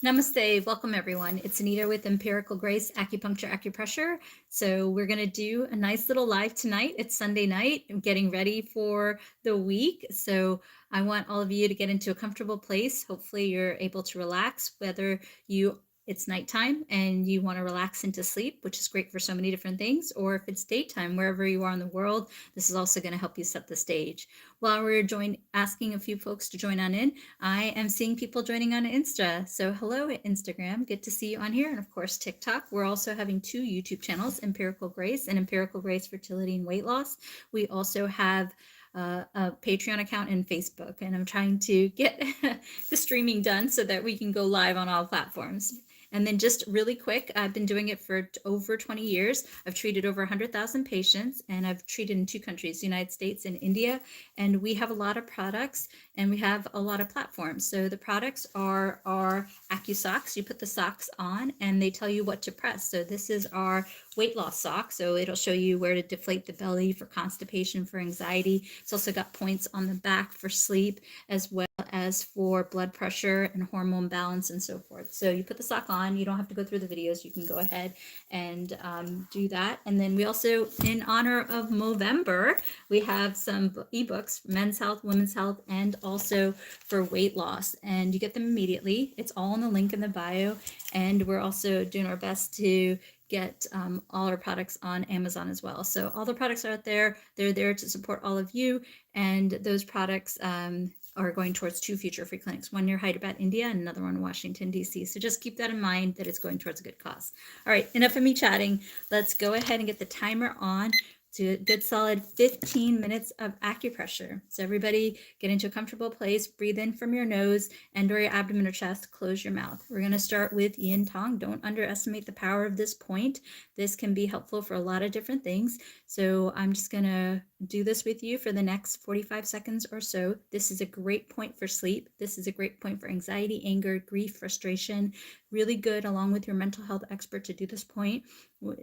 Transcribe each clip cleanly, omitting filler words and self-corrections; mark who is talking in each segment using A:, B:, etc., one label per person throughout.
A: Namaste. Welcome, everyone. It's Anita with Empirical Grace Acupuncture Acupressure. So we're going to do a nice little live tonight. It's Sunday night. I'm getting ready for the week. So I want all of you to get into a comfortable place. Hopefully you're able to relax, whether it's nighttime and you want to relax into sleep, which is great for so many different things, or if it's daytime, wherever you are in the world, this is also going to help you set the stage. While we're asking a few folks to join on in, I am seeing people joining on Insta. So hello, Instagram. Good to see you on here. And of course, TikTok. We're also having 2 YouTube channels, Empirical Grace and Empirical Grace Fertility and Weight Loss. We also have a Patreon account and Facebook. And I'm trying to get the streaming done so that we can go live on all platforms. And then just really quick, I've been doing it for over 20 years. I've treated over 100,000 patients, and I've treated in 2 countries, the United States and India. And we have a lot of products and we have a lot of platforms. So the products are our AccuSocks. You put the socks on and they tell you what to press. So this is our weight loss sock. So it'll show you where to deflate the belly for constipation, for anxiety. It's also got points on the back for sleep, as well as for blood pressure and hormone balance and so forth. So you put the sock on, you don't have to go through the videos. You can go ahead and do that. And then we also, in honor of Movember, we have some ebooks for men's health, women's health, and also for weight loss. And you get them immediately. It's all in the link in the bio. And we're also doing our best to get all our products on Amazon as well. So all the products are out there. They're there to support all of you. And those products are going towards 2 future free clinics, one near Hyderabad, India, and another one in Washington, D.C. So just keep that in mind that it's going towards a good cause. All right, enough of me chatting. Let's go ahead and get the timer on to a good solid 15 minutes of acupressure. So everybody get into a comfortable place, breathe in from your nose and or your abdomen or chest, close your mouth. We're going to start with Yin Tong. Don't underestimate the power of this point. This can be helpful for a lot of different things. So I'm just going to do this with you for the next 45 seconds or so. This is a great point for sleep. This is a great point for anxiety, anger, grief, frustration. Really good along with your mental health expert to do this point.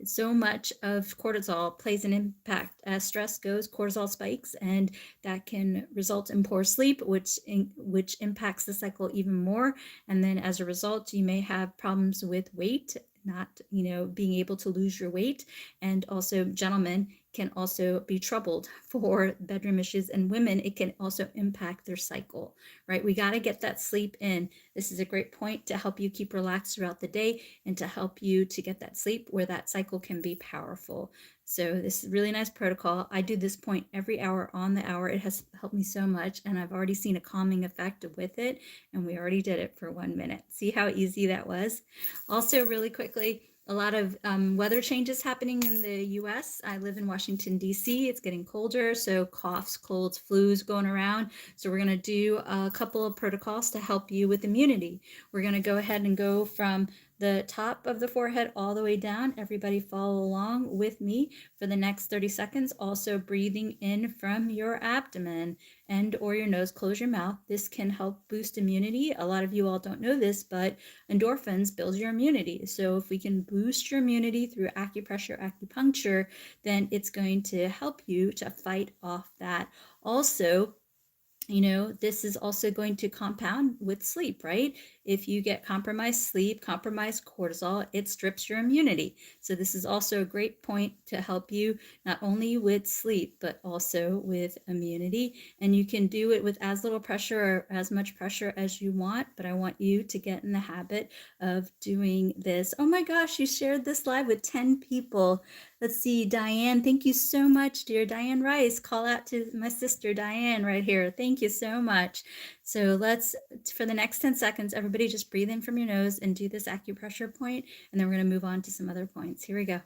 A: So much of cortisol plays an impact. As stress goes, cortisol spikes, and that can result in poor sleep, which impacts the cycle even more. And then as a result, you may have problems with weight, not being able to lose your weight. And also, gentlemen can also be troubled for bedroom issues, and women, it can also impact their cycle, right? We got to get that sleep in. This is a great point to help you keep relaxed throughout the day and to help you to get that sleep where that cycle can be powerful. So this is a really nice protocol. I do this point every hour on the hour. It has helped me so much, and I've already seen a calming effect with it, and we already did it for 1 minute. See how easy that was? Also, really quickly, a lot of weather changes happening in the US. I live in Washington, D.C. It's getting colder, so coughs, colds, flus going around. So we're going to do a couple of protocols to help you with immunity. We're going to go ahead and go from the top of the forehead all the way down. Everybody follow along with me for the next 30 seconds. Also breathing in from your abdomen and or your nose. Close your mouth. This can help boost immunity. A lot of you all don't know this, but endorphins build your immunity. So if we can boost your immunity through acupressure, acupuncture, then it's going to help you to fight off that. Also, this is also going to compound with sleep, right? If you get compromised sleep, compromised cortisol, it strips your immunity. So this is also a great point to help you not only with sleep, but also with immunity. And you can do it with as little pressure or as much pressure as you want, but I want you to get in the habit of doing this. Oh my gosh, you shared this live with 10 people. Let's see, Diane, thank you so much, dear Diane Rice. Call out to my sister Diane right here. Thank you so much. So let's, for the next 10 seconds, everybody just breathe in from your nose and do this acupressure point, and then we're going to move on to some other points. Here we go.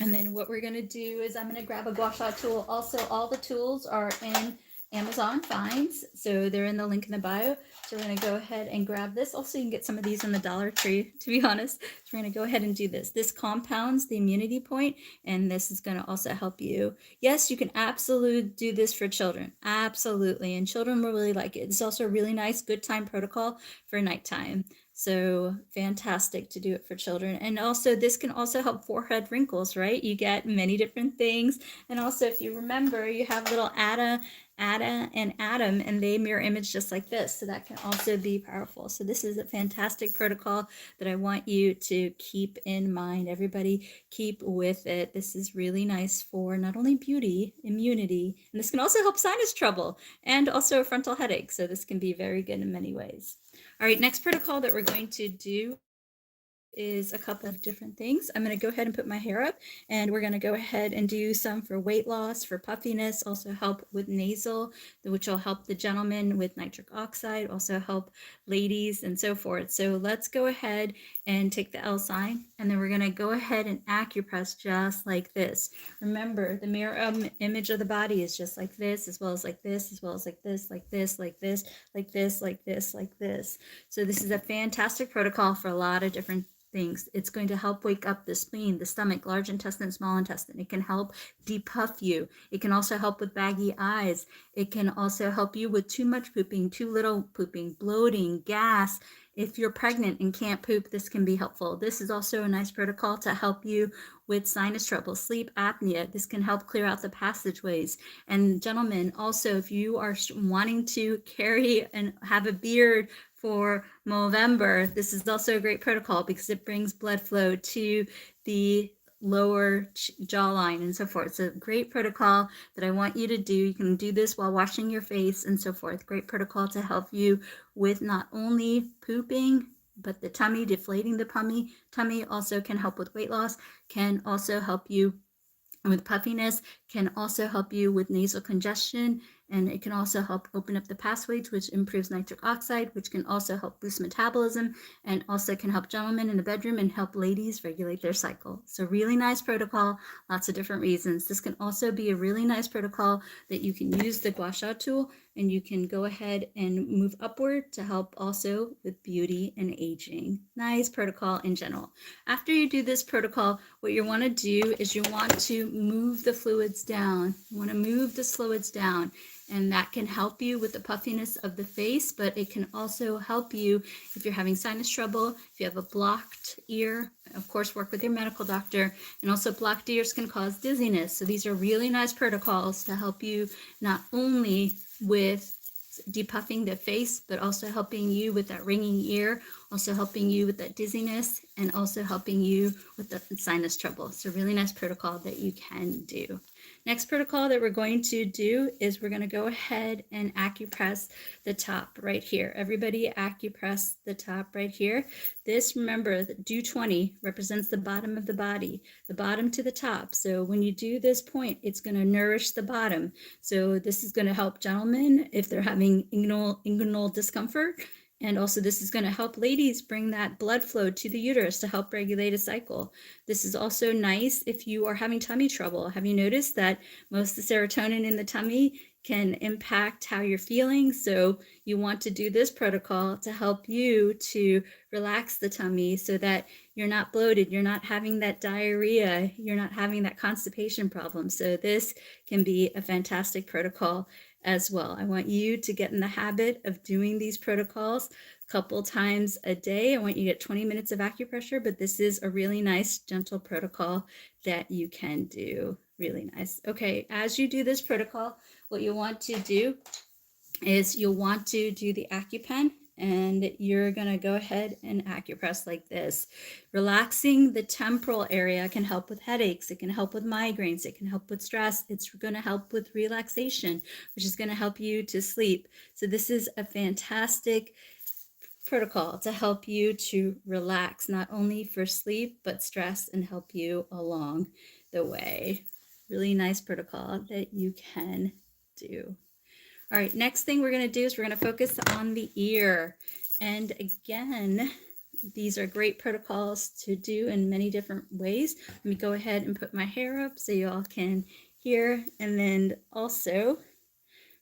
A: And then what we're going to do is I'm going to grab a gua sha tool. Also, all the tools are in Amazon Finds, so they're in the link in the bio. So we're going to go ahead and grab this. Also, you can get some of these in the Dollar Tree, to be honest. So we're going to go ahead and do this. This compounds the immunity point, and this is going to also help you. Yes, you can absolutely do this for children. Absolutely. And children will really like it. It's also a really nice good time protocol for nighttime. So fantastic to do it for children. And also this can also help forehead wrinkles, right? You get many different things. And also if you remember, you have little Ada and Adam, and they mirror image just like this. So that can also be powerful. So this is a fantastic protocol that I want you to keep in mind. Everybody keep with it. This is really nice for not only beauty, immunity, and this can also help sinus trouble and also a frontal headache. So this can be very good in many ways. All right, next protocol that we're going to do is a couple of different things. I'm going to go ahead and put my hair up, and we're going to go ahead and do some for weight loss, for puffiness, also help with nasal, which will help the gentleman with nitric oxide, also help ladies and so forth. So let's go ahead and take the L sign, and then we're going to go ahead and acupress just like this. Remember, the mirror image of the body is just like this, as well as like this, as well as like this, like this, like this, like this, like this, like this. So this is a fantastic protocol for a lot of different things. It's going to help wake up the spleen, the stomach, large intestine, small intestine. It can help depuff you. It can also help with baggy eyes. It can also help you with too much pooping, too little pooping, bloating, gas. If you're pregnant and can't poop, this can be helpful. This is also a nice protocol to help you with sinus trouble, sleep apnea. This can help clear out the passageways. And gentlemen, also, if you are wanting to carry and have a beard for Movember, this is also a great protocol because it brings blood flow to the lower jawline and so forth. So great protocol that I want you to do. You can do this while washing your face and so forth. Great protocol to help you with not only pooping, but the tummy, deflating the tummy also can help with weight loss, can also help you with puffiness, can also help you with nasal congestion, and it can also help open up the pathways, which improves nitric oxide, which can also help boost metabolism, and also can help gentlemen in the bedroom and help ladies regulate their cycle. So really nice protocol, lots of different reasons. This can also be a really nice protocol that you can use the gua sha tool, and you can go ahead and move upward to help also with beauty and aging. Nice protocol in general. After you do this protocol, what you want to do is you want to move the fluids down. You want to move the fluids down, and that can help you with the puffiness of the face, but it can also help you if you're having sinus trouble, if you have a blocked ear. Of course, work with your medical doctor. And also blocked ears can cause dizziness. So these are really nice protocols to help you not only with depuffing the face, but also helping you with that ringing ear, also helping you with that dizziness, and also helping you with the sinus trouble. So really nice protocol that you can do. Next protocol that we're going to do is we're going to go ahead and acupress the top right here. Everybody acupress the top right here. This, remember, do 20 represents the bottom of the body, the bottom to the top. So when you do this point, it's going to nourish the bottom. So this is going to help gentlemen if they're having inguinal discomfort. And also this is going to help ladies bring that blood flow to the uterus to help regulate a cycle. This is also nice if you are having tummy trouble. Have you noticed that most of the serotonin in the tummy can impact how you're feeling? So you want to do this protocol to help you to relax the tummy so that you're not bloated, you're not having that diarrhea, you're not having that constipation problem. So this can be a fantastic protocol as well. I want you to get in the habit of doing these protocols a couple times a day. I want you to get 20 minutes of acupressure, but this is a really nice, gentle protocol that you can do. Really nice. Okay, as you do this protocol, what you want to do is you'll want to do the AccuPen, and you're going to go ahead and acupress like this. Relaxing the temporal area can help with headaches. It can help with migraines. It can help with stress. It's going to help with relaxation, which is going to help you to sleep. So this is a fantastic protocol to help you to relax, not only for sleep, but stress, and help you along the way. Really nice protocol that you can do. All right, next thing we're going to do is we're going to focus on the ear. And again, these are great protocols to do in many different ways. Let me go ahead and put my hair up so you all can hear. And then also,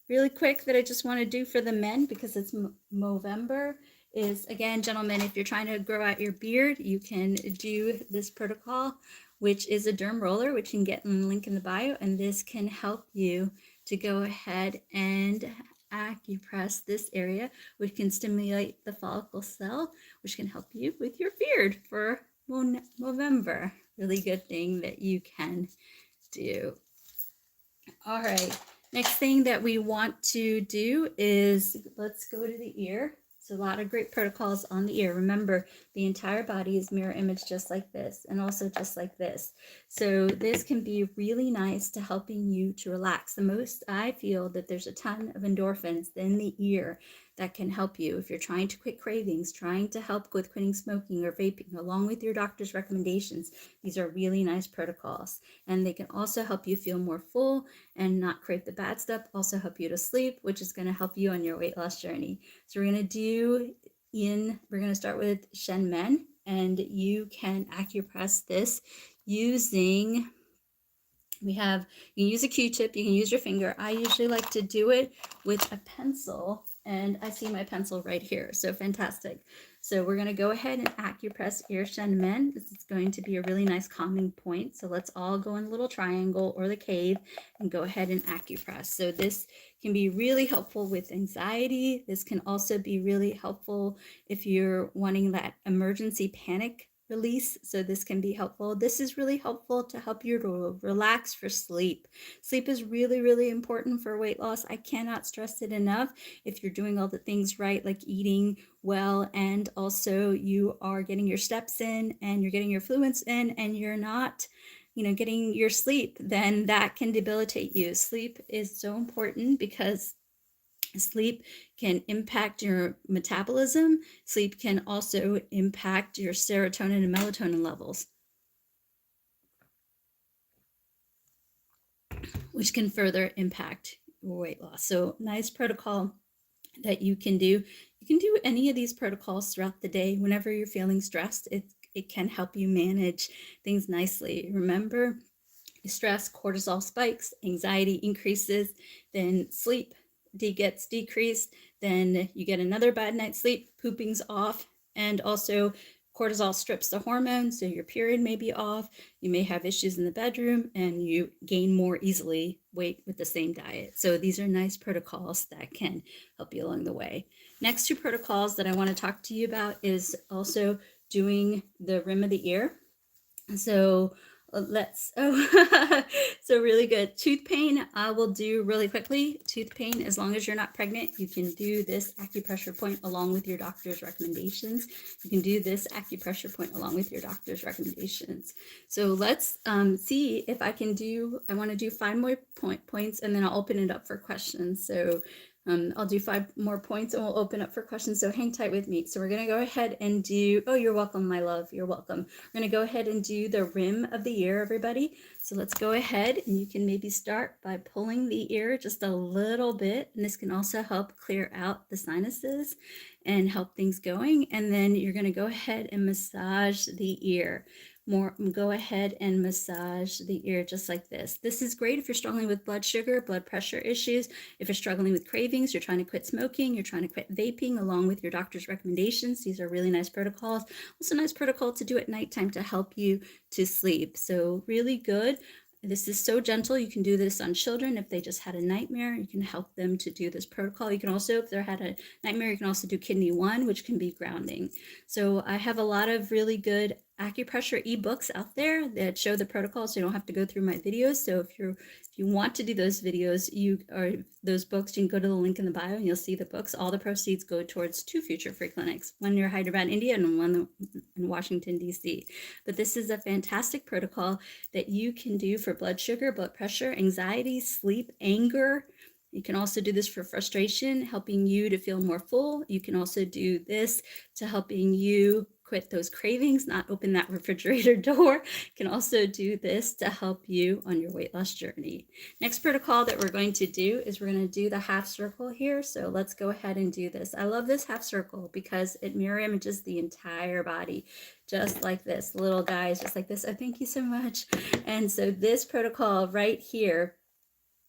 A: really quick, that I just want to do for the men because it's Movember is, again, gentlemen, if you're trying to grow out your beard, you can do this protocol, which is a derm roller, which you can get in the link in the bio. And this can help you to go ahead and acupress this area, which can stimulate the follicle cell, which can help you with your beard for November. Really good thing that you can do. All right, next thing that we want to do is let's go to the ear. So a lot of great protocols on the ear. Remember, the entire body is mirror image just like this, and also just like this. So this can be really nice to helping you to relax. The most I feel that there's a ton of endorphins in the ear that can help you if you're trying to quit cravings, trying to help with quitting smoking or vaping, along with your doctor's recommendations. These are really nice protocols, and they can also help you feel more full and not crave the bad stuff. Also help you to sleep, which is going to help you on your weight loss journey. So we're going to start with Shen Men, and you can acupress this using, you can use a Q-tip, you can use your finger. I usually like to do it with a pencil, and I see my pencil right here. So fantastic. So we're going to go ahead and acupress ear Shen Men. This is going to be a really nice calming point. So let's all go in a little triangle or the cave and go ahead and acupress. So this can be really helpful with anxiety. This can also be really helpful if you're wanting that emergency panic release. So this can be helpful. This is really helpful to help you to relax for sleep. Sleep is really, really important for weight loss. I cannot stress it enough. If you're doing all the things right, like eating well, and also you are getting your steps in and you're getting your fluids in, and you're not getting your sleep, then that can debilitate you. Sleep is so important because sleep can impact your metabolism. Sleep can also impact your serotonin and melatonin levels, which can further impact your weight loss. So nice protocol that you can do. You can do any of these protocols throughout the day. Whenever you're feeling stressed, it can help you manage things nicely. Remember, stress, cortisol spikes, anxiety increases, then sleep gets decreased, then you get another bad night's sleep, pooping's off, and also cortisol strips the hormones, so your period may be off, you may have issues in the bedroom, and you gain more easily weight with the same diet. So these are nice protocols that can help you along the way. Next two protocols that I want to talk to you about is also doing the rim of the ear. So so really good. Tooth pain, I will do really quickly. Tooth pain, as long as you're not pregnant, you can do this acupressure point along with your doctor's recommendations. You can do this acupressure point along with your doctor's recommendations. So let's see if I can I want to do 5 more points, and then I'll open it up for questions. So I'll do 5 more points and we'll open up for questions. So hang tight with me. So we're going to go ahead and do, oh, you're welcome, my love. You're welcome. We're going to go ahead and do the rim of the ear, everybody. So let's go ahead, and you can maybe start by pulling the ear just a little bit. And this can also help clear out the sinuses and help things going. And then you're going to go ahead and massage the ear. Go ahead and massage the ear just like this. This is great if you're struggling with blood sugar, blood pressure issues, if you're struggling with cravings, you're trying to quit smoking, you're trying to quit vaping along with your doctor's recommendations. These are really nice protocols. Also nice protocol to do at nighttime to help you to sleep. So really good. This is so gentle. You can do this on children if they just had a nightmare. You can help them to do this protocol. You can also, if they had a nightmare, you can also do kidney 1, which can be grounding. So I have a lot of really good acupressure ebooks out there that show the protocols, so you don't have to go through my videos. So if you want to do those videos, those books, you can go to the link in the bio and you'll see the books. All the proceeds go towards 2 future free clinics, one near Hyderabad, India, and one in Washington, D.C. But this is a fantastic protocol that you can do for blood sugar, blood pressure, anxiety, sleep, anger. You can also do this for frustration, helping you to feel more full. You can also do this to helping you quit those cravings, not open that refrigerator door. You can also do this to help you on your weight loss journey. Next protocol that we're going to do is we're going to do the half circle here. So let's go ahead and do this. I love this half circle because it mirror images the entire body, just like this. Little guys, just like this. Oh, thank you so much. And so this protocol right here,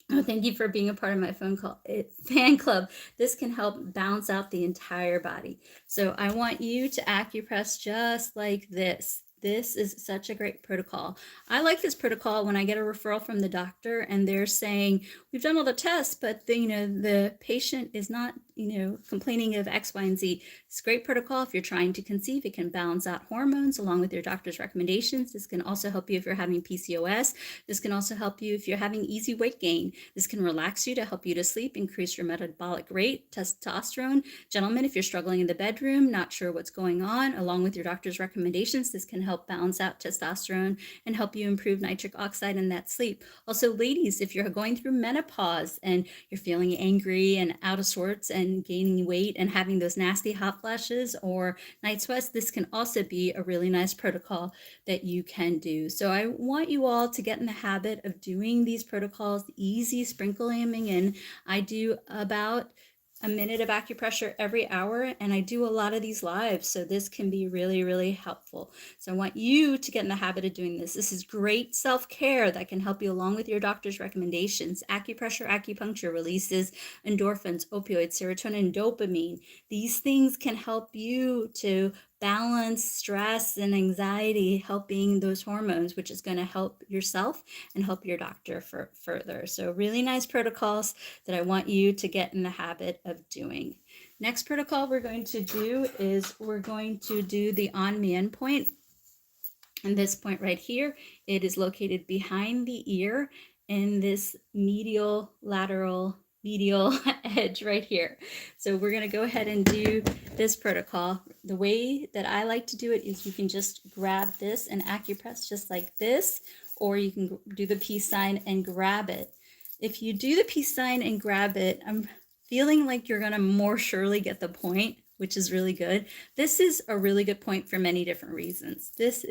A: oh, thank you for being a part of my fan club. This can help balance out the entire body. So I want you to acupress just like this. This is such a great protocol. I like this protocol when I get a referral from the doctor and they're saying, we've done all the tests, but the patient is not complaining of X, Y, and Z. It's a great protocol if you're trying to conceive. It can balance out hormones along with your doctor's recommendations. This can also help you if you're having PCOS. This can also help you if you're having easy weight gain. This can relax you to help you to sleep, increase your metabolic rate, testosterone. Gentlemen, if you're struggling in the bedroom, not sure what's going on, along with your doctor's recommendations, this can help balance out testosterone and help you improve nitric oxide in that sleep. Also, ladies, if you're going through menopause and you're feeling angry and out of sorts and gaining weight and having those nasty hot flashes or night sweats, this can also be a really nice protocol that you can do. So I want you all to get in the habit of doing these protocols, easy sprinkling in. I do about a minute of acupressure every hour, and I do a lot of these lives, so this can be really, really helpful. So I want you to get in the habit of doing this. This is great self-care that can help you along with your doctor's recommendations. Acupressure, acupuncture releases endorphins, opioids, serotonin, dopamine. These things can help you to balance stress and anxiety, helping those hormones, which is going to help yourself and help your doctor further. So really nice protocols that I want you to get in the habit of doing. Next protocol we're going to do is we're going to do the on me end point. And this point right here, it is located behind the ear in this medial edge right here. So we're going to go ahead and do this protocol. The way that I like to do it is you can just grab this and acupress just like this, or you can do the peace sign and grab it. If you do the peace sign and grab it, I'm feeling like you're going to more surely get the point, which is really good. This is a really good point for many different reasons. This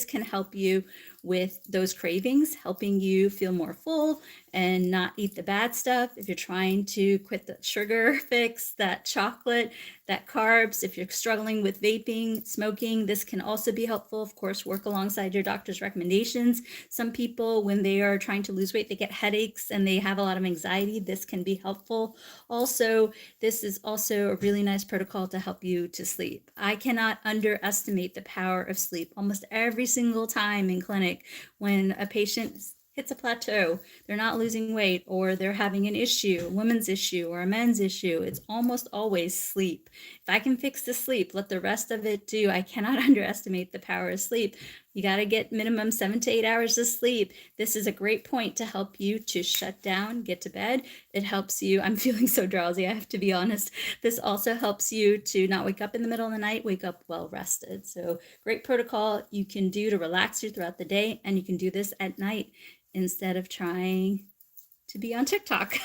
A: can help you with those cravings, helping you feel more full and not eat the bad stuff. If you're trying to quit the sugar fix, that chocolate, that carbs, if you're struggling with vaping, smoking, this can also be helpful. Of course, work alongside your doctor's recommendations. Some people, when they are trying to lose weight, they get headaches and they have a lot of anxiety. This can be helpful. Also, this is also a really nice protocol to help you to sleep. I cannot underestimate the power of sleep. Almost every single time in clinic, when a patient hits a plateau, they're not losing weight, or they're having an issue, a woman's issue or a men's issue, it's almost always sleep. If I can fix the sleep, let the rest of it do. I cannot underestimate the power of sleep. You got to get minimum 7 to 8 hours of sleep. This is a great point to help you to shut down, get to bed. It helps you. I'm feeling so drowsy, I have to be honest. This also helps you to not wake up in the middle of the night, wake up well rested. So great protocol you can do to relax you throughout the day, and you can do this at night instead of trying to be on TikTok.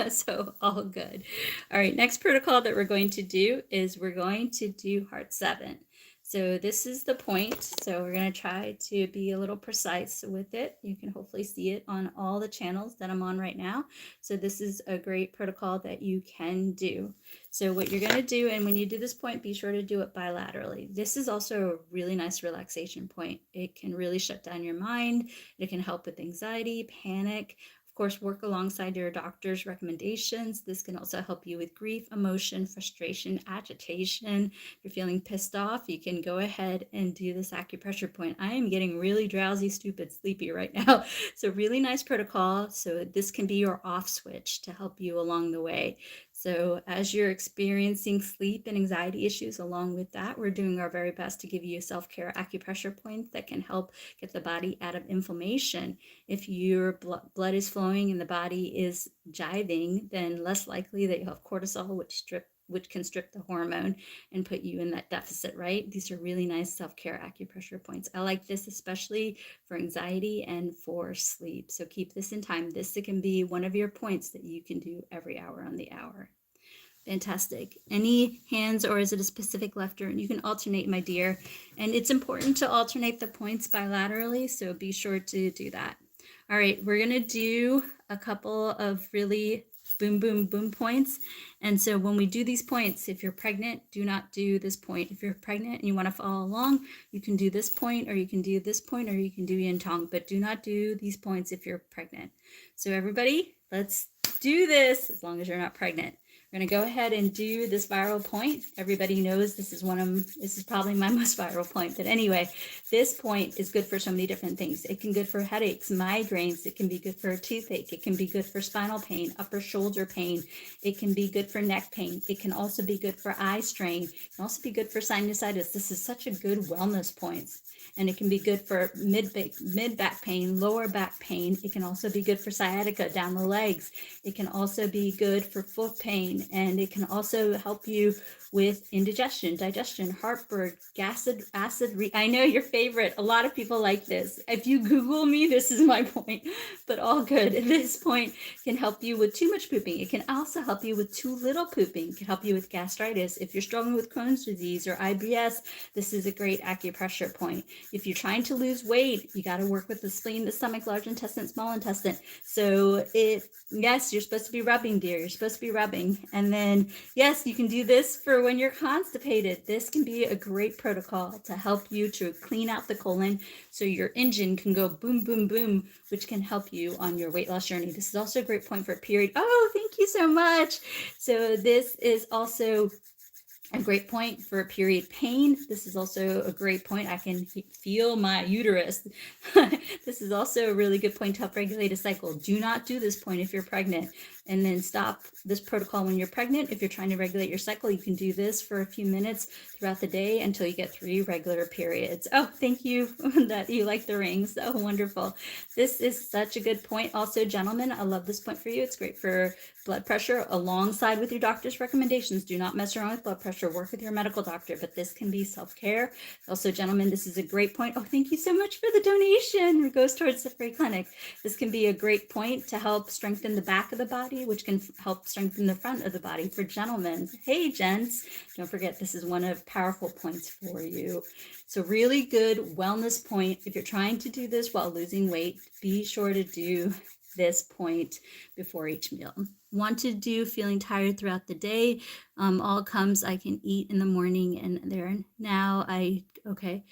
A: So all good. All right, next protocol that we're going to do is we're going to do heart 7. So this is the point. So we're going to try to be a little precise with it. You can hopefully see it on all the channels that I'm on right now. So this is a great protocol that you can do. So what you're going to do, and when you do this point, be sure to do it bilaterally. This is also a really nice relaxation point. It can really shut down your mind. It can help with anxiety, panic. Of course, work alongside your doctor's recommendations. This can also help you with grief, emotion, frustration, agitation. If you're feeling pissed off, you can go ahead and do this acupressure point. I am getting really drowsy, stupid, sleepy right now. So really nice protocol. So this can be your off switch to help you along the way. So as you're experiencing sleep and anxiety issues along with that, we're doing our very best to give you self-care acupressure points that can help get the body out of inflammation. If your blood is flowing and the body is jiving, then less likely that you have cortisol, which can strip the hormone and put you in that deficit, right? These are really nice self-care acupressure points. I like this especially for anxiety and for sleep. So keep this in time. This can be one of your points that you can do every hour on the hour. Fantastic. Any hands, or is it a specific left or you can alternate, my dear? And it's important to alternate the points bilaterally, so be sure to do that. All right, we're going to do a couple of really boom, boom, boom points. And so when we do these points, if you're pregnant, do not do this point. If you're pregnant and you want to follow along, you can do this point, or you can do this point, or you can do yin tong, but do not do these points if you're pregnant. So everybody, let's do this as long as you're not pregnant. We're going to go ahead and do this viral point. Everybody knows this is probably my most viral point. But anyway, this point is good for so many different things. It can be good for headaches, migraines. It can be good for a toothache. It can be good for spinal pain, upper shoulder pain. It can be good for neck pain. It can also be good for eye strain. It can also be good for sinusitis. This is such a good wellness point. And it can be good for mid-back pain, lower back pain. It can also be good for sciatica down the legs. It can also be good for foot pain, and it can also help you with indigestion, digestion, heartburn, acid. I know your favorite. A lot of people like this. If you Google me, this is my point, but all good. This point can help you with too much pooping. It can also help you with too little pooping. It can help you with gastritis. If you're struggling with Crohn's disease or IBS, this is a great acupressure point. If you're trying to lose weight, you got to work with the spleen, the stomach, large intestine, small intestine. So yes, you're supposed to be rubbing, dear. You're supposed to be rubbing. And then, yes, you can do this for when you're constipated. This can be a great protocol to help you to clean out the colon so your engine can go boom, boom, boom, which can help you on your weight loss journey. This is also a great point for a period. Oh, thank you so much. So this is also a great point for period pain. This is also a great point. I can feel my uterus. This is also a really good point to help regulate a cycle. Do not do this point if you're pregnant, and then stop this protocol when you're pregnant. If you're trying to regulate your cycle, you can do this for a few minutes throughout the day until you get 3 regular periods. Oh, thank you that you like the rings. Oh, wonderful. This is such a good point. Also, gentlemen, I love this point for you. It's great for blood pressure alongside with your doctor's recommendations. Do not mess around with blood pressure. Work with your medical doctor, but this can be self-care. Also, gentlemen, this is a great point. Oh, thank you so much for the donation. It goes towards the free clinic. This can be a great point to help strengthen the back of the body, which can help strengthen the front of the body for gentlemen. Hey, gents, don't forget this is one of powerful points for you. So really good wellness point. If you're trying to do this while losing weight, be sure to do this point before each meal. Want to do feeling tired throughout the day. All comes I can eat in the morning and there now okay.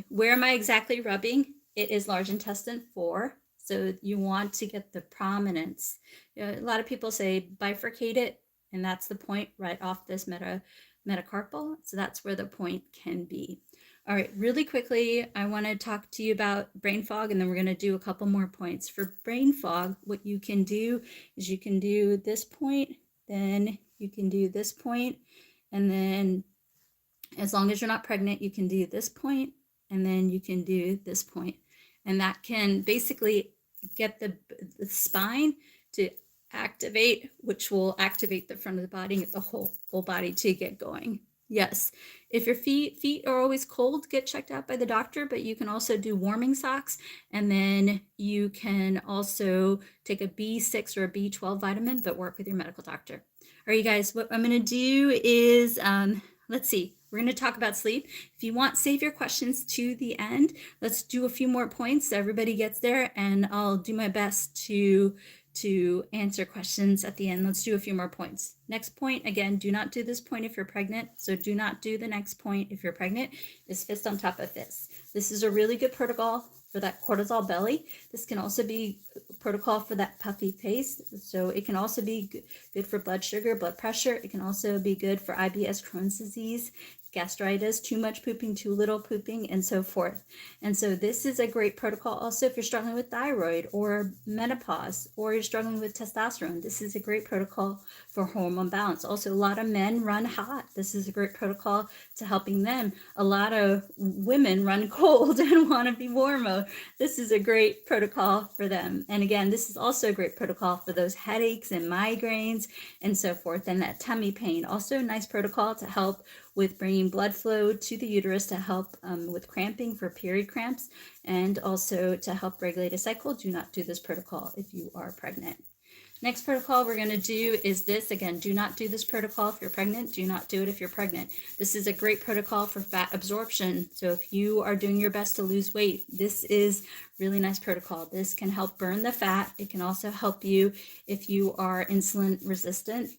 A: Where am I exactly rubbing? It is large intestine 4. So you want to get the prominence. A lot of people say bifurcate it, and that's the point right off this metacarpal. So that's where the point can be. All right, really quickly, I want to talk to you about brain fog, and then we're going to do a couple more points. For brain fog, what you can do is you can do this point, then you can do this point, and then as long as you're not pregnant, you can do this point, and then you can do this point. And that can basically get the spine to activate, which will activate the front of the body and get the whole body to get going. Yes, if your feet are always cold, get checked out by the doctor, but you can also do warming socks, and then you can also take a B6 or a B12 vitamin, but work with your medical doctor. All right, you guys, what I'm going to do is, let's see, we're going to talk about sleep. If you want, save your questions to the end. Let's do a few more points so everybody gets there, and I'll do my best to answer questions at the end. Let's do a few more points. Next point, again, do not do this point if you're pregnant. So do not do the next point if you're pregnant, is fist on top of fist. This is a really good protocol for that cortisol belly. This can also be protocol for that puffy face. So it can also be good for blood sugar, blood pressure. It can also be good for IBS, Crohn's disease, gastritis, too much pooping, too little pooping, and so forth. And so this is a great protocol also if you're struggling with thyroid or menopause, or you're struggling with testosterone. This is a great protocol for hormone balance. Also, a lot of men run hot. This is a great protocol to helping them. A lot of women run cold and want to be warmer. This is a great protocol for them. And again, this is also a great protocol for those headaches and migraines and so forth, and that tummy pain. Also a nice protocol to help with bringing blood flow to the uterus to help with cramping for period cramps, and also to help regulate a cycle. Do not do this protocol if you are pregnant. Next protocol we're going to do is this. Again, do not do this protocol if you're pregnant. Do not do it if you're pregnant. This is a great protocol for fat absorption. So if you are doing your best to lose weight, this is really nice protocol. This can help burn the fat. It can also help you if you are insulin resistant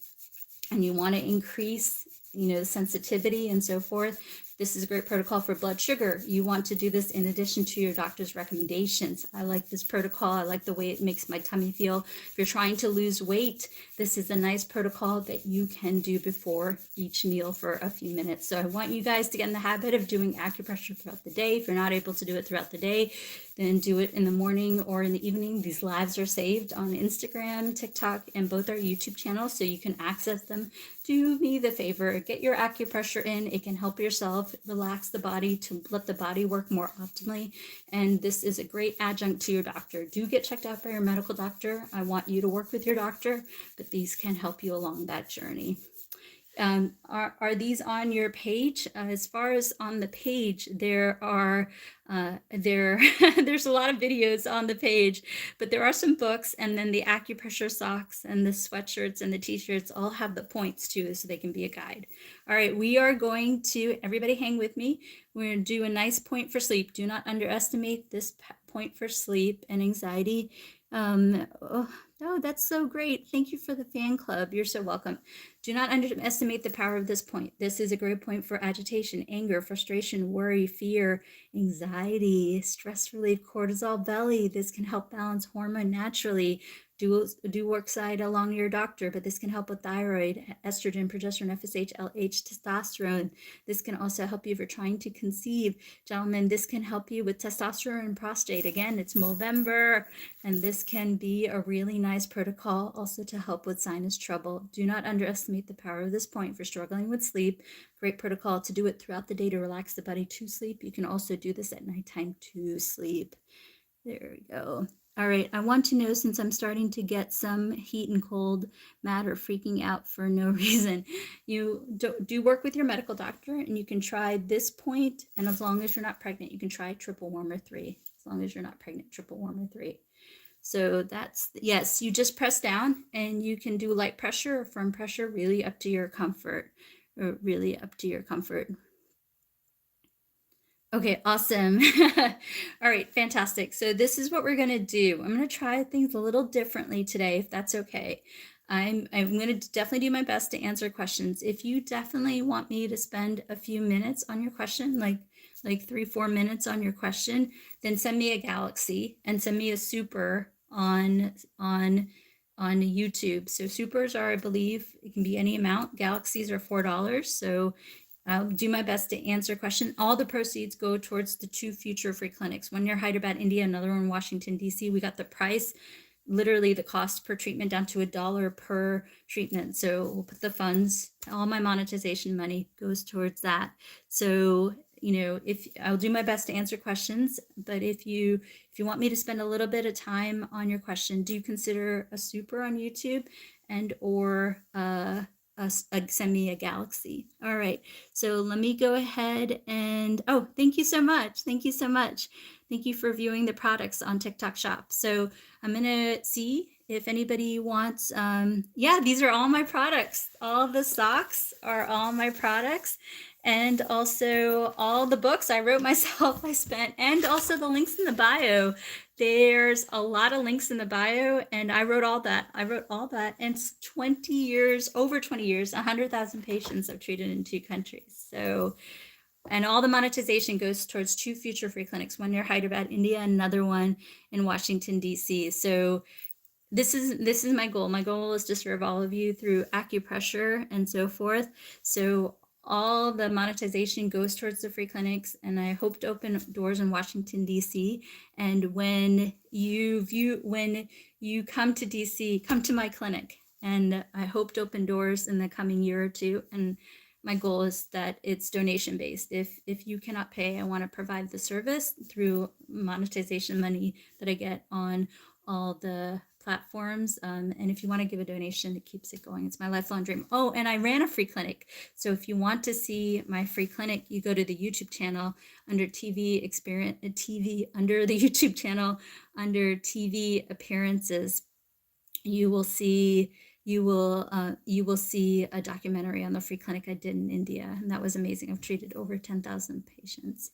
A: and you want to increase the sensitivity and so forth. This is a great protocol for blood sugar. You want to do this in addition to your doctor's recommendations. I like this protocol. I like the way it makes my tummy feel. If you're trying to lose weight, this is a nice protocol that you can do before each meal for a few minutes. So I want you guys to get in the habit of doing acupressure throughout the day. If you're not able to do it throughout the day, then do it in the morning or in the evening. These lives are saved on Instagram, TikTok, and both our YouTube channels, so you can access them. Do me the favor, get your acupressure in. It can help yourself relax the body to let the body work more optimally. And this is a great adjunct to your doctor. Do get checked out by your medical doctor. I want you to work with your doctor, but these can help you along that journey. Are these on your page? As far as on the page, there are there's a lot of videos on the page, but there are some books, and then the acupressure socks and the sweatshirts and the t-shirts all have the points too, so they can be a guide. All right, we are going to, everybody hang with me. We're going to do a nice point for sleep. Do not underestimate this point for sleep and anxiety. Oh, that's so great. Thank you for the fan club. You're so welcome. Do not underestimate the power of this point. This is a great point for agitation, anger, frustration, worry, fear, anxiety, stress relief, cortisol belly. This can help balance hormone naturally. Do work side along your doctor, but this can help with thyroid, estrogen, progesterone, FSH, LH, testosterone. This can also help you if you're trying to conceive. Gentlemen, this can help you with testosterone and prostate. Again, it's Movember, and this can be a really nice protocol also to help with sinus trouble. Do not underestimate the power of this point for struggling with sleep. Great protocol to do it throughout the day to relax the body to sleep. You can also do this at nighttime to sleep. There we go. All right, I want to know, since I'm starting to get some heat and cold matter freaking out for no reason, you do work with your medical doctor, and you can try this point, and as long as you're not pregnant, you can try triple warmer 3. As long as you're not pregnant, triple warmer 3. So that's, yes, you just press down, and you can do light pressure or firm pressure, really up to your comfort, or really up to your comfort. Okay, awesome. All right, fantastic. So this is what we're going to do. I'm going to try things a little differently today, if that's okay. I'm going to definitely do my best to answer questions. If you definitely want me to spend a few minutes on your question, like 3-4 minutes on your question, then send me a galaxy and send me a super on YouTube. So supers are, I believe, it can be any amount. Galaxies are $4. So I'll do my best to answer questions. All the proceeds go towards the 2 future free clinics. One near Hyderabad, India, another one in Washington, D.C. We got the price, literally the cost per treatment, down to $1 per treatment. So we'll put the funds, all my monetization money goes towards that. So, you know, if I'll do my best to answer questions, but if you want me to spend a little bit of time on your question, do consider a super on YouTube and or send me a galaxy. All right, so let me go ahead and, oh, thank you so much. Thank you so much. Thank you for viewing the products on TikTok Shop. So I'm gonna see if anybody wants, yeah, these are all my products. All the socks are all my products. And also all the books I wrote myself, I spent, and also the links in the bio. There's a lot of links in the bio, and I wrote all that. And it's 20 years, over 20 years, 100,000 patients I've treated in 2 countries. So, and all the monetization goes towards 2 future free clinics, one near Hyderabad, India, another one in Washington, D.C. So this is my goal. My goal is to serve all of you through acupressure and so forth. So all the monetization goes towards the free clinics, and I hope to open doors in Washington, D.C. And when you come to D.C., come to my clinic, and I hope to open doors in the coming year or 2. And my goal is that it's donation based. If you cannot pay, I want to provide the service through monetization money that I get on all the platforms. And if you want to give a donation, it keeps it going. It's my lifelong dream. Oh, and I ran a free clinic. So if you want to see my free clinic, you go to the YouTube channel under TV experience, TV under the YouTube channel under TV appearances. You will see a documentary on the free clinic I did in India, and that was amazing. I've treated over 10,000 patients.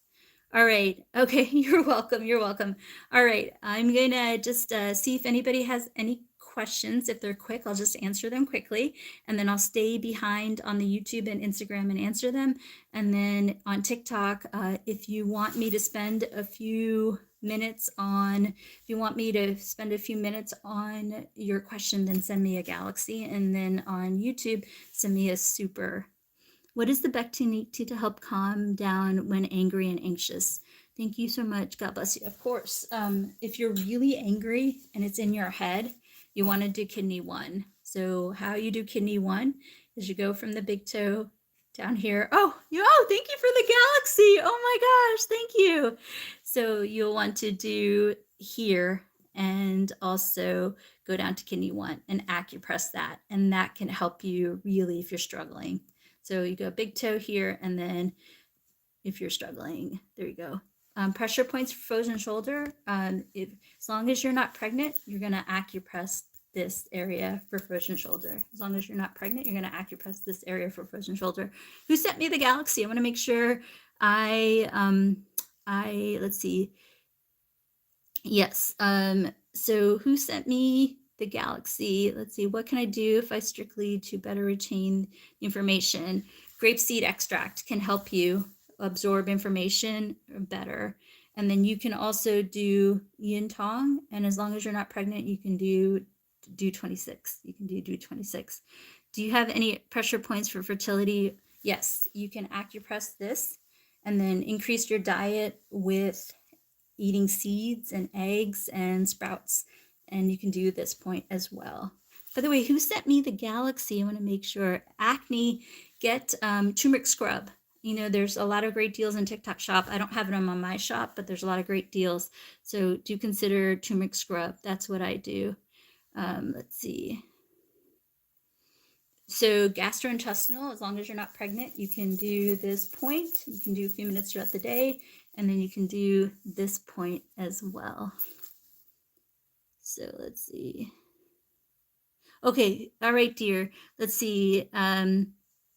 A: All right. Okay. You're welcome. You're welcome. All right. I'm going to just see if anybody has any questions. If they're quick, I'll just answer them quickly. And then I'll stay behind on the YouTube and Instagram and answer them. And then on TikTok, if you want me to spend a few minutes on your question, then send me a galaxy. And then on YouTube, send me a super. What is the best technique to help calm down when angry and anxious? Thank you so much. God bless you. Of course, if you're really angry and it's in your head, you want to do kidney 1. So how you do kidney 1 is you go from the big toe down here. Oh, thank you for the galaxy. Oh my gosh, thank you. So you'll want to do here and also go down to kidney 1 and acupress that. And that can help you really if you're struggling. So you go big toe here, and then if you're struggling, there you go. Pressure points for frozen shoulder. As long as you're not pregnant, you're going to acupress this area for frozen shoulder. As long as you're not pregnant, you're going to acupress this area for frozen shoulder. Who sent me the galaxy? I want to make sure let's see. Yes. So who sent me the galaxy? Let's see. What can I do if I strictly to better retain the information? Grapeseed extract can help you absorb information better. And then you can also do yin tong. And as long as you're not pregnant, you can do 26. You can do 26. Do you have any pressure points for fertility? Yes, you can acupress this and then increase your diet with eating seeds and eggs and sprouts. And you can do this point as well. By the way, who sent me the galaxy? I want to make sure. Acne, get turmeric scrub. There's a lot of great deals in TikTok shop. I don't have them on my shop, but there's a lot of great deals. So do consider turmeric scrub. That's what I do. Let's see. So gastrointestinal, as long as you're not pregnant, you can do this point. You can do a few minutes throughout the day, and then you can do this point as well. So let's see. Okay, all right, dear. Let's see.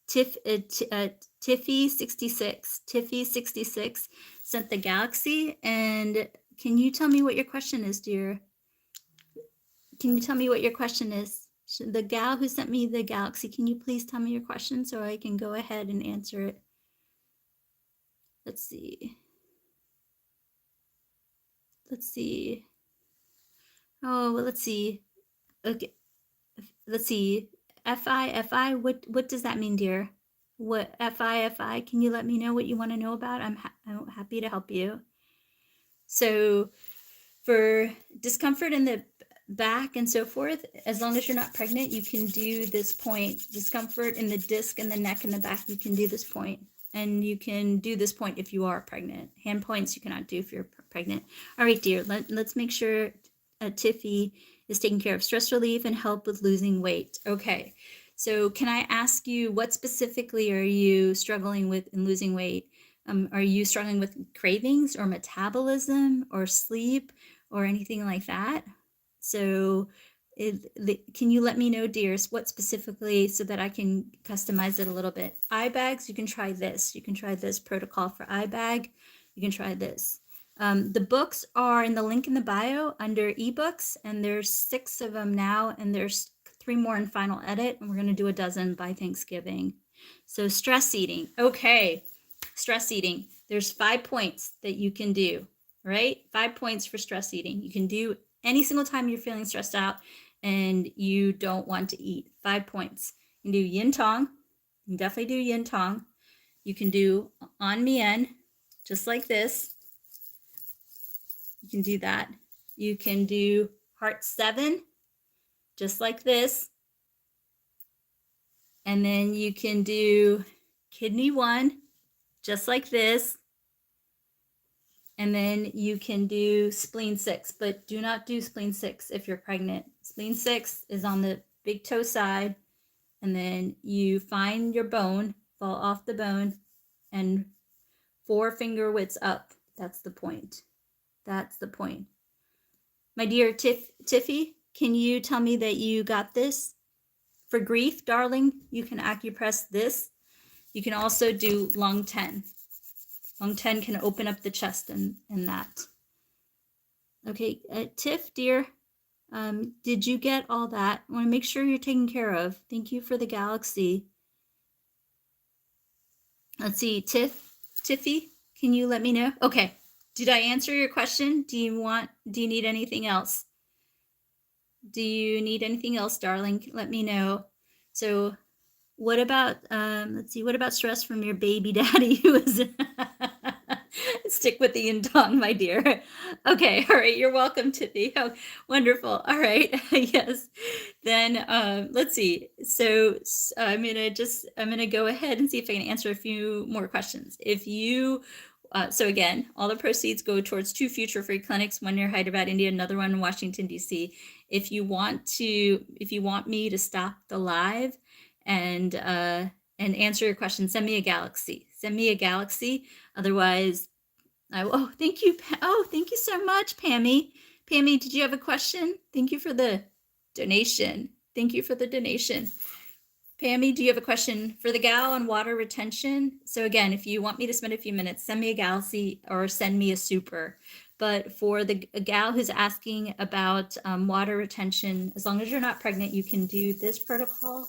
A: Tiffy66 sent the galaxy. And can you tell me what your question is, dear? Can you tell me what your question is? The gal who sent me the galaxy, can you please tell me your question so I can go ahead and answer it? Let's see. Oh, well, let's see. Okay. Let's see. FI, what does that mean, dear? What FI? Can you let me know what you want to know about? I'm happy to help you. So for discomfort in the back and so forth, as long as you're not pregnant, you can do this point. Discomfort in the disc and the neck and the back, you can do this point. And you can do this point if you are pregnant. Hand points you cannot do if you're pregnant. All right, dear, let's make sure Tiffy is taking care of stress relief and help with losing weight. Okay, so can I ask you, what specifically are you struggling with in losing weight? Are you struggling with cravings or metabolism or sleep or anything like that? So can you let me know, dears, what specifically, so that I can customize it a little bit? Eye bags, you can try this. You can try this protocol for eye bag. You can try this. The books are in the link in the bio under ebooks, and there's 6 of them now, and there's 3 more in final edit, and we're going to do a dozen by Thanksgiving. So stress eating. Okay, stress eating. There's 5 points that you can do, right? 5 points for stress eating. You can do any single time you're feeling stressed out and you don't want to eat. 5 points. You can do yin tong. You can definitely do yin tong. You can do on mien, just like this. You can do that. You can do heart 7, just like this. And then you can do kidney 1, just like this. And then you can do spleen 6, but do not do spleen 6 if you're pregnant. Spleen 6 is on the big toe side, and then you find your bone, fall off the bone, and 4 finger widths up. That's the point. That's the point. My dear Tiffy, can you tell me that you got this? For grief, darling, you can acupress this. You can also do lung 10. Lung 10 can open up the chest and that. Okay, Tiff, dear, Did you get all that? I want to make sure you're taken care of. Thank you for the galaxy. Let's see, Tiffy, can you let me know? Okay. Did I answer your question? Do you need anything else? Do you need anything else, darling? Let me know. So what about, let's see, what about stress from your baby daddy who is, stick with the yin tong, my dear. Okay, all right, you're welcome, Tiffy. Oh, wonderful. All right, yes. Then let's see. So I'm gonna go ahead and see if I can answer a few more questions. If you, so again, all the proceeds go towards 2 future free clinics, one near Hyderabad, India, another one in Washington, D.C. If you want me to stop the live and answer your question, send me a galaxy. Send me a galaxy. Otherwise, thank you. Thank you so much, Pammy. Pammy, did you have a question? Thank you for the donation. Thank you for the donation. Pammy, do you have a question for the gal on water retention? So again, if you want me to spend a few minutes, send me a galaxy or send me a super. But for the gal who's asking about water retention, as long as you're not pregnant, you can do this protocol,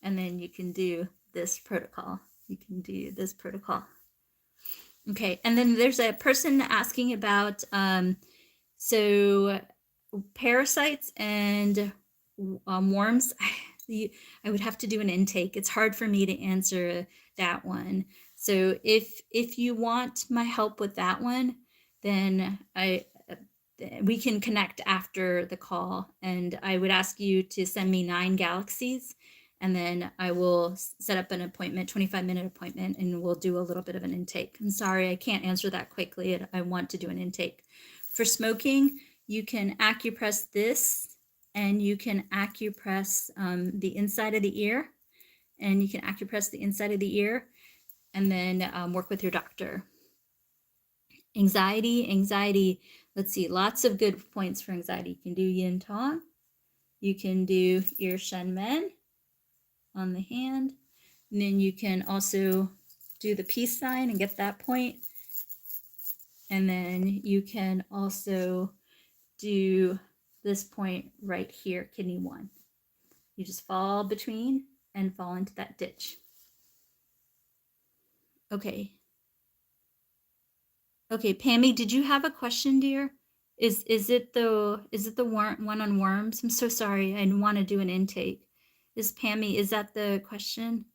A: and then you can do this protocol. You can do this protocol. Okay, and then there's a person asking about so parasites and worms. I would have to do an intake. It's hard for me to answer that one. So if you want my help with that one, then we can connect after the call, and I would ask you to send me 9 galaxies, and then I will set up an appointment, 25-minute appointment, and we'll do a little bit of an intake. I'm sorry, I can't answer that quickly. I want to do an intake. For smoking, you can acupress this, and you can acupress the inside of the ear, and you can acupress the inside of the ear, and then work with your doctor. Anxiety, let's see, lots of good points for anxiety. You can do yin tong, you can do ear shen men on the hand, and then you can also do the peace sign and get that point. And then you can also do this point right here, kidney 1. You just fall between and fall into that ditch. Okay. Okay, Pammy, did you have a question, dear? Is it the one on worms? I'm so sorry. I want to do an intake. Is that the question?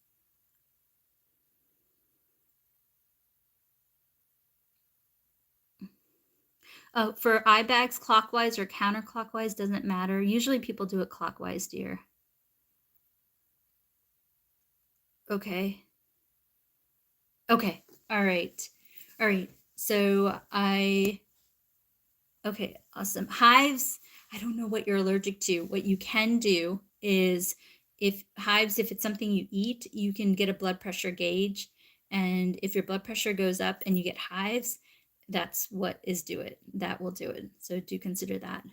A: Oh, for eye bags, clockwise or counterclockwise, doesn't matter. Usually people do it clockwise, dear. Okay. Okay. All right. All right. So okay, awesome. Hives, I don't know what you're allergic to. What you can do is if it's something you eat, you can get a blood pressure gauge. And if your blood pressure goes up and you get hives, that's what that will do it. So do consider that.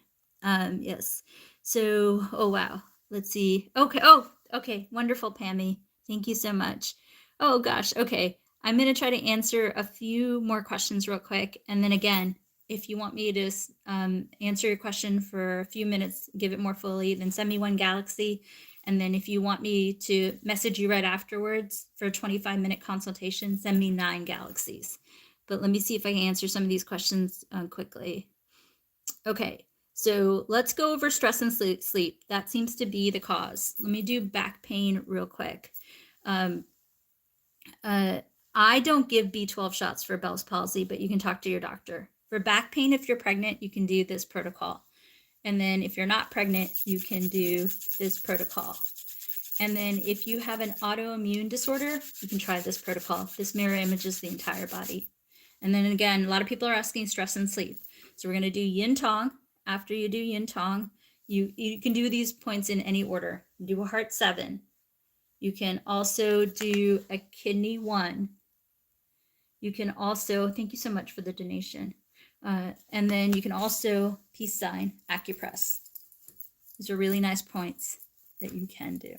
A: Yes. So, oh, wow. Let's see. Okay. Oh, okay. Wonderful, Pammy. Thank you so much. Oh, gosh. Okay. I'm going to try to answer a few more questions real quick. And then again, if you want me to answer your question for a few minutes, give it more fully, then send me 1 galaxy. And then if you want me to message you right afterwards for a 25-minute consultation, send me 9 galaxies. But let me see if I can answer some of these questions quickly. Okay, so let's go over stress and sleep. That seems to be the cause. Let me do back pain real quick. I don't give B12 shots for Bell's palsy, but you can talk to your doctor. For back pain, if you're pregnant, you can do this protocol. And then if you're not pregnant, you can do this protocol. And then if you have an autoimmune disorder, you can try this protocol. This mirror images the entire body. And then again, a lot of people are asking stress and sleep. So we're going to do yin tong. After you do yin tong, you can do these points in any order. Do a heart 7. You can also do a kidney 1. You can also, thank you so much for the donation. And then you can also peace sign acupress. These are really nice points that you can do.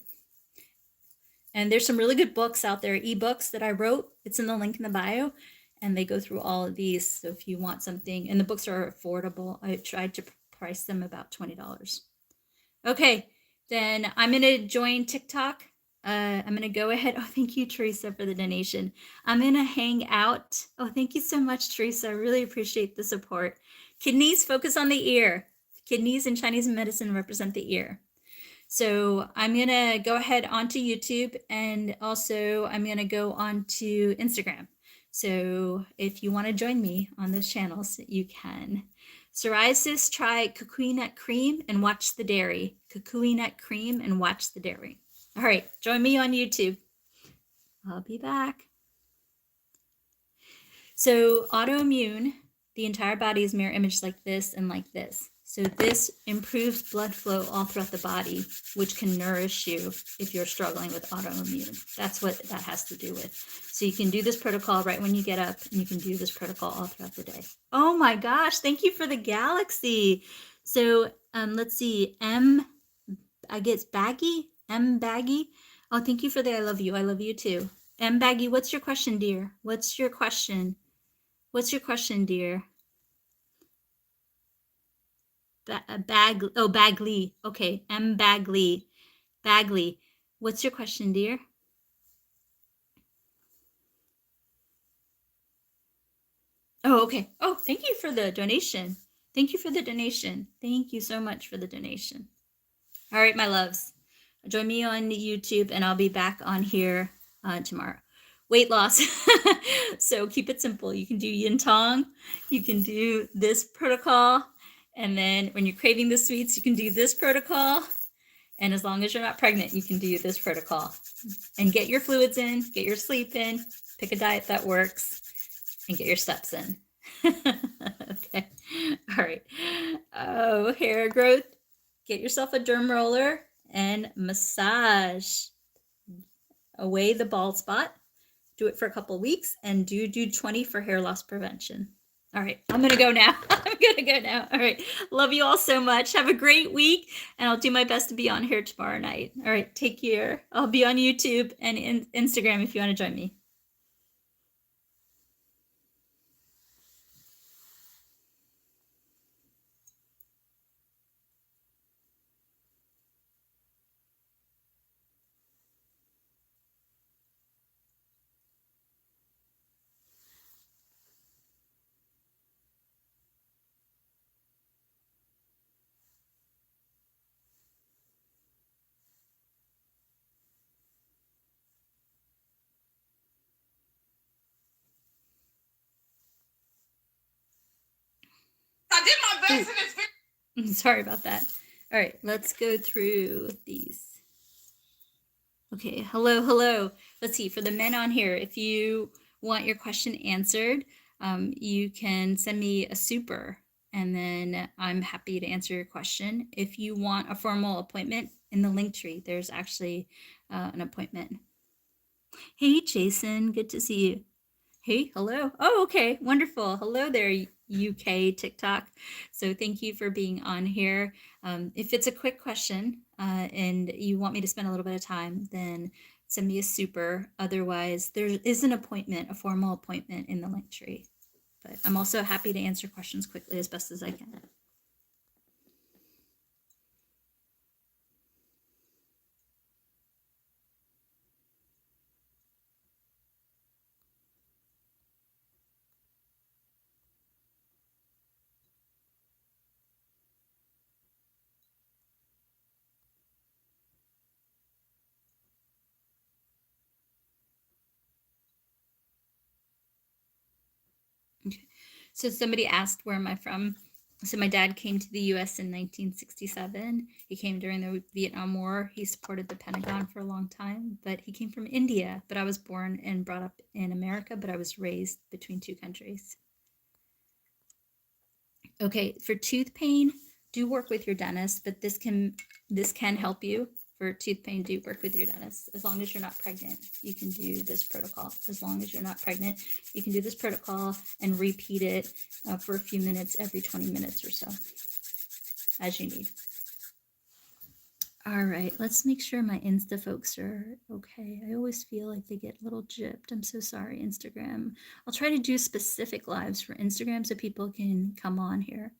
A: And there's some really good books out there, ebooks that I wrote. It's in the link in the bio, and they go through all of these. So if you want something, and the books are affordable, I tried to price them about $20. Okay, then I'm going to join TikTok. I'm going to go ahead. Oh, thank you, Teresa, for the donation. I'm going to hang out. Oh, thank you so much, Teresa. I really appreciate the support. Kidneys focus on the ear. Kidneys in Chinese medicine represent the ear. So I'm going to go ahead onto YouTube, and also I'm going to go onto Instagram. So if you want to join me on those channels, you can. Psoriasis, try kukui nut cream and watch the dairy. Kukui nut cream and watch the dairy. All right, join me on YouTube. I'll be back. So autoimmune, the entire body is mirror image like this and like this. So this improves blood flow all throughout the body, which can nourish you if you're struggling with autoimmune. That's what that has to do with. So you can do this protocol right when you get up, and you can do this protocol all throughout the day. Oh my gosh, thank you for the galaxy. So let's see, I guess Baggy, M Baggy. Oh, thank you for the I love you. I love you too. M Baggy, what's your question, dear? What's your question? What's your question, dear? Bagley. Okay, M Bagley. Bagley. What's your question, dear? Oh, okay. Oh, thank you for the donation. Thank you for the donation. Thank you so much for the donation. All right, my loves. Join me on YouTube, and I'll be back on here tomorrow. Weight loss. So keep it simple. You can do yin tong. You can do this protocol. And then when you're craving the sweets, you can do this protocol. And as long as you're not pregnant, you can do this protocol. And get your fluids in, get your sleep in, pick a diet that works, and get your steps in. Okay. All right. Oh, hair growth. Get yourself a derm roller and massage away the bald spot. Do it for a couple weeks, and do 20 for hair loss prevention. All right, I'm gonna go now. I'm gonna go now. All right, love you all so much. Have a great week, and I'll do my best to be on here tomorrow night. All right, take care. I'll be on YouTube and Instagram if you want to join me.
B: I did my best in this video.
A: Sorry about that. All right, let's go through these. Okay, hello. Let's see, for the men on here, if you want your question answered, you can send me a super, and then I'm happy to answer your question. If you want a formal appointment, in the link tree, there's actually an appointment. Hey, Jason, good to see you. Hey, hello. Oh, okay, wonderful. Hello there, UK TikTok. So thank you for being on here. If it's a quick question and you want me to spend a little bit of time, then send me a super. Otherwise, there is an appointment, a formal appointment in the link tree. But I'm also happy to answer questions quickly as best as I can. Okay. So somebody asked, where am I from? So my dad came to the US in 1967. He came during the Vietnam War. He supported the Pentagon for a long time, but he came from India. But I was born and brought up in America, but I was raised between two countries. Okay, for tooth pain, do work with your dentist, but this can help you. For tooth pain, do work with your dentist. As long as you're not pregnant, you can do this protocol. As long as you're not pregnant, you can do this protocol and repeat it for a few minutes every 20 minutes or so, as you need. All right, let's make sure my Insta folks are okay. I always feel like they get a little gypped. I'm so sorry, Instagram. I'll try to do specific lives for Instagram so people can come on here.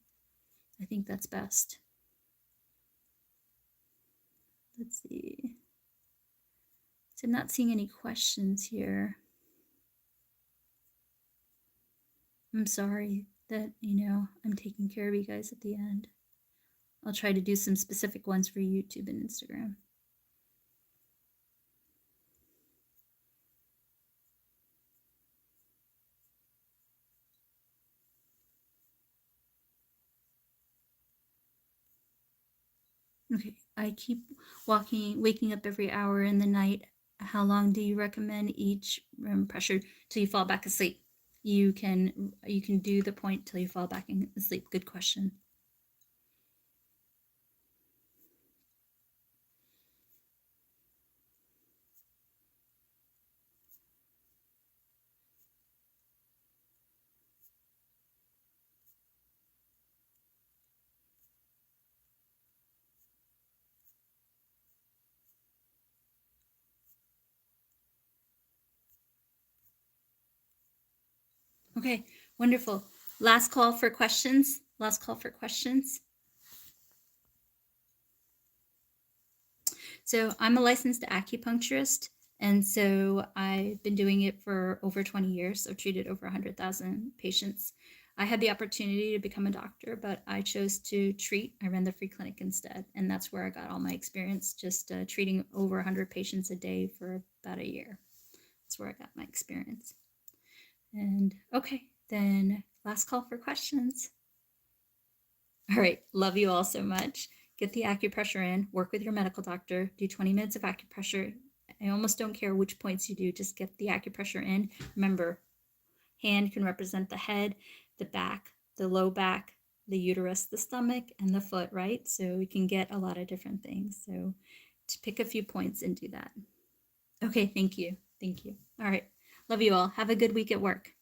A: I think that's best. let's see. So I'm not seeing any questions here. I'm sorry that, I'm taking care of you guys at the end. I'll try to do some specific ones for YouTube and Instagram. Okay, I keep waking up every hour in the night. How long do you recommend each pressure till you fall back asleep? You can do the point till you fall back asleep. Good question. Okay, wonderful. Last call for questions. Last call for questions. So I'm a licensed acupuncturist, and so I've been doing it for over 20 years. I've treated over 100,000 patients. I had the opportunity to become a doctor, but I chose to treat. I ran the free clinic instead, and that's where I got all my experience, just treating over 100 patients a day for about a year. That's where I got my experience. And okay, then last call for questions. All right, love you all so much. Get the acupressure in, work with your medical doctor, do 20 minutes of acupressure. I almost don't care which points you do, just get the acupressure in. Remember, hand can represent the head, the back, the low back, the uterus, the stomach, and the foot, right? So we can get a lot of different things. So to pick a few points and do that. Okay, thank you. Thank you. All right. Love you all. Have a good week at work.